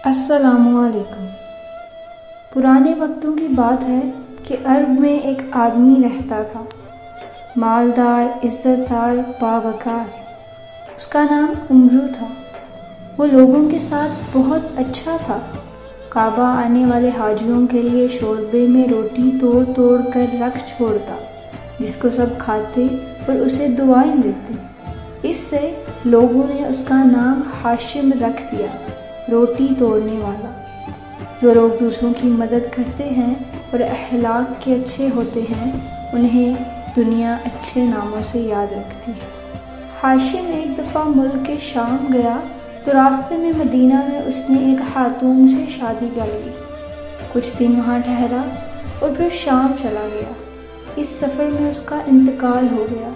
السلام علیکم۔ پرانے وقتوں کی بات ہے کہ عرب میں ایک آدمی رہتا تھا، مالدار، عزت دار، باوقار۔ اس کا نام عمرو تھا۔ وہ لوگوں کے ساتھ بہت اچھا تھا۔ کعبہ آنے والے حاجیوں کے لیے شوربے میں روٹی توڑ توڑ کر رکھ چھوڑتا، جس کو سب کھاتے اور اسے دعائیں دیتے۔ اس سے لوگوں نے اس کا نام ہاشم رکھ دیا، روٹی توڑنے والا۔ جو لوگ دوسروں کی مدد کرتے ہیں اور اخلاق کے اچھے ہوتے ہیں، انہیں دنیا اچھے ناموں سے یاد رکھتی ہے۔ ہاشم ایک دفعہ ملک کے شام گیا تو راستے میں مدینہ میں اس نے ایک خاتون سے شادی کر لی۔ کچھ دن وہاں ٹھہرا اور پھر شام چلا گیا۔ اس سفر میں اس کا انتقال ہو گیا۔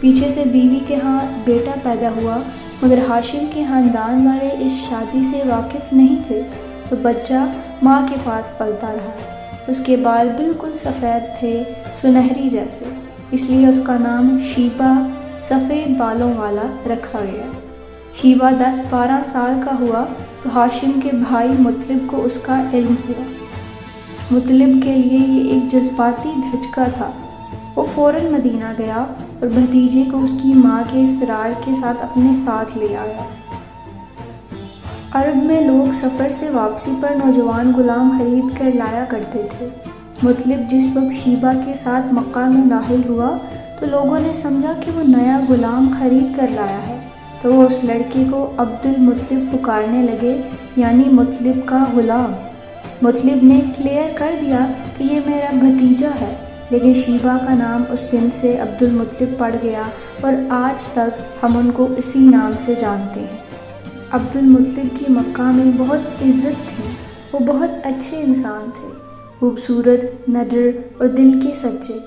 پیچھے سے بیوی کے ہاں بیٹا پیدا ہوا، مگر ہاشم کے خاندان والے اس شادی سے واقف نہیں تھے، تو بچہ ماں کے پاس پلتا رہا۔ اس کے بال بالکل سفید تھے، سنہری جیسے، اس لیے اس کا نام شیبہ، سفید بالوں والا، رکھا گیا۔ شیبہ 10-12 سال کا ہوا تو ہاشم کے بھائی مطلب کو اس کا علم ہوا۔ مطلب کے لیے یہ ایک جذباتی دھچکا تھا۔ وہ فوراً مدینہ گیا اور بھتیجے کو اس کی ماں کے اصرار کے ساتھ اپنے ساتھ لے آیا۔ عرب میں لوگ سفر سے واپسی پر نوجوان غلام خرید کر لایا کرتے تھے۔ مطلب جس وقت شیبہ کے ساتھ مکہ میں داخل ہوا تو لوگوں نے سمجھا کہ وہ نیا غلام خرید کر لایا ہے، تو وہ اس لڑکے کو عبد المطلب پکارنے لگے، یعنی مطلب کا غلام۔ مطلب نے کلیئر کر دیا کہ یہ میرا بھتیجا ہے، لیکن شیبہ کا نام اس دن سے عبد المطلب پڑ گیا اور آج تک ہم ان کو اسی نام سے جانتے ہیں۔ عبد المطلب کی مکہ میں بہت عزت تھی۔ وہ بہت اچھے انسان تھے، خوبصورت، نڈر اور دل کے سچے۔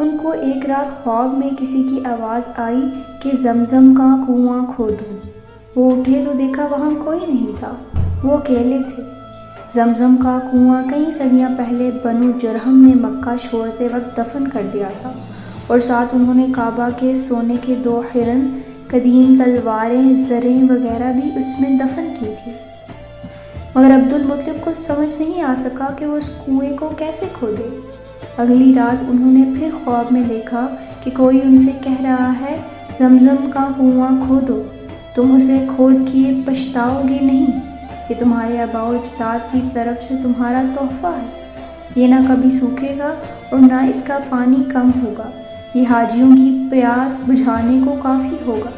ان کو ایک رات خواب میں کسی کی آواز آئی کہ زمزم کا کنواں کھودو۔ وہ اٹھے تو دیکھا وہاں کوئی نہیں تھا، وہ اکیلے تھے۔ زمزم کا کنواں کئی صدیاں پہلے بنو جرہم نے مکہ چھوڑتے وقت دفن کر دیا تھا، اور ساتھ انہوں نے کعبہ کے سونے کے 2 ہرن، قدیم تلواریں، زریں وغیرہ بھی اس میں دفن کی تھی۔ مگر عبد المطلب کو سمجھ نہیں آ سکا کہ وہ اس کنویں کو کیسے کھودے۔ اگلی رات انہوں نے پھر خواب میں دیکھا کہ کوئی ان سے کہہ رہا ہے، زمزم کا کنواں کھودو، تم اسے کھود کیے پچھتاؤ گے نہیں، یہ تمہارے آباء و اجداد کی طرف سے تمہارا تحفہ ہے۔ یہ نہ کبھی سوکھے گا اور نہ اس کا پانی کم ہوگا، یہ حاجیوں کی پیاس بجھانے کو کافی ہوگا۔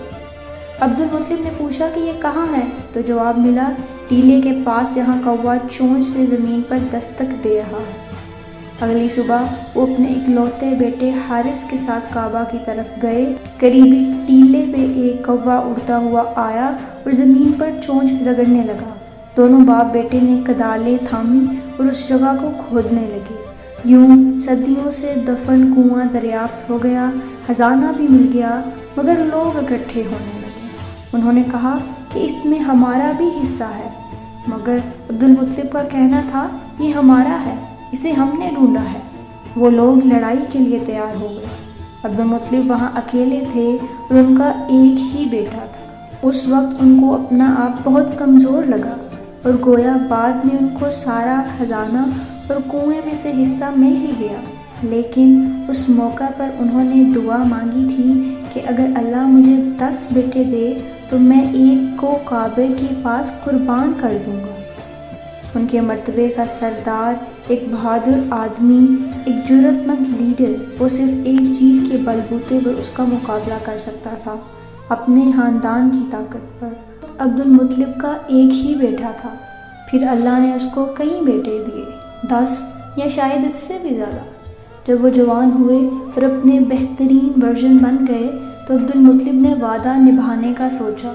عبد المطلب نے پوچھا کہ یہ کہاں ہے، تو جواب ملا، ٹیلے کے پاس، جہاں کوا چونچ سے زمین پر دستک دے رہا ہے۔ اگلی صبح وہ اپنے اکلوتے بیٹے حارث کے ساتھ کعبہ کی طرف گئے۔ قریبی ٹیلے پہ ایک کوا اڑتا ہوا آیا اور زمین پر چونچ رگڑنے لگا۔ دونوں باپ بیٹے نے کدالیں تھامی اور اس جگہ کو کھودنے لگے۔ یوں صدیوں سے دفن کنواں دریافت ہو گیا، خزانہ بھی مل گیا، مگر لوگ اکٹھے ہونے لگے۔ انہوں نے کہا کہ اس میں ہمارا بھی حصہ ہے، مگر عبد المطلب کا کہنا تھا، یہ ہمارا ہے، اسے ہم نے ڈھونڈا ہے۔ وہ لوگ لڑائی کے لیے تیار ہو گئے۔ عبد المطلب وہاں اکیلے تھے اور ان کا ایک ہی بیٹا تھا۔ اس وقت ان کو اپنا آپ بہت کمزور لگا، اور گویا بعد میں ان کو سارا خزانہ اور کنویں میں سے حصہ مل ہی گیا، لیکن اس موقع پر انہوں نے دعا مانگی تھی کہ اگر اللہ مجھے 10 بیٹے دے تو میں ایک کو کعبے کے پاس قربان کر دوں گا۔ ان کے مرتبے کا سردار، ایک بہادر آدمی، ایک جرأت مند لیڈر، وہ صرف ایک چیز کے بلبوتے پر اس کا مقابلہ کر سکتا تھا، اپنے خاندان کی طاقت پر۔ عبد المطلب کا ایک ہی بیٹا تھا، پھر اللہ نے اس کو کئی بیٹے دیے، 10 یا شاید اس سے بھی زیادہ۔ جب وہ جوان ہوئے اور اپنے بہترین ورژن بن گئے تو عبد المطلب نے وعدہ نبھانے کا سوچا۔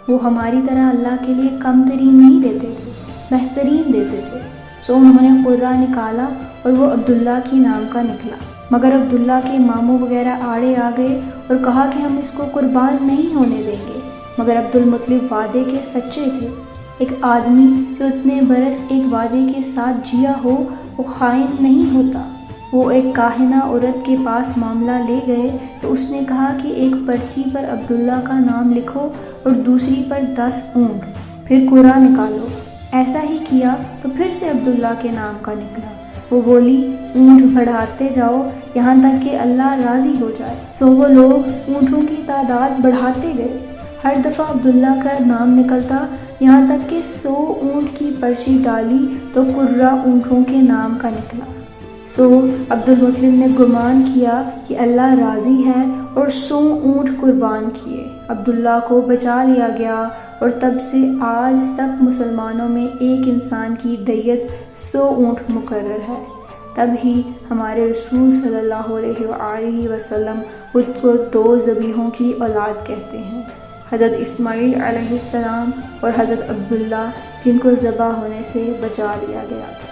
وہ ہماری طرح اللہ کے لیے کم ترین نہیں دیتے تھے، بہترین دیتے تھے، سو انہوں نے قرہ نکالا اور وہ عبداللہ کی نام کا نکلا۔ مگر عبداللہ کے ماموں وغیرہ آڑے آ گئے اور کہا کہ ہم اس کو قربان نہیں ہونے دیں گے، مگر عبد المطلب وعدے کے سچے تھے۔ ایک آدمی جو اتنے برس ایک وعدے کے ساتھ جیا ہو، وہ خائن نہیں ہوتا۔ وہ ایک کاہنہ عورت کے پاس معاملہ لے گئے تو اس نے کہا کہ ایک پرچی پر عبداللہ کا نام لکھو اور دوسری پر 10 اونٹ۔ پھر قرہ نکالو۔ ایسا ہی کیا تو پھر سے عبداللہ کے نام کا نکلا۔ وہ بولی اونٹ بڑھاتے جاؤ یہاں تک کہ اللہ راضی ہو جائے۔ سو وہ لوگ اونٹوں کی تعداد بڑھاتے گئے۔ ہر دفعہ عبداللہ کا نام نکلتا، یہاں تک کہ 100 اونٹ کی پرچی ڈالی تو قرہ اونٹوں کے نام کا نکلا۔ سو عبدالمطلب نے گمان کیا کہ اللہ راضی ہے اور 100 اونٹ قربان کیے۔ عبداللہ کو بچا لیا گیا اور تب سے آج تک مسلمانوں میں ایک انسان کی دیت 100 اونٹ مقرر ہے۔ تب ہی ہمارے رسول صلی اللہ علیہ وآلہ وسلم خود کو 2 ذبیحوں کی اولاد کہتے ہیں، حضرت اسماعیل علیہ السلام اور حضرت عبداللہ، جن کو ذبح ہونے سے بچا لیا گیا تھا۔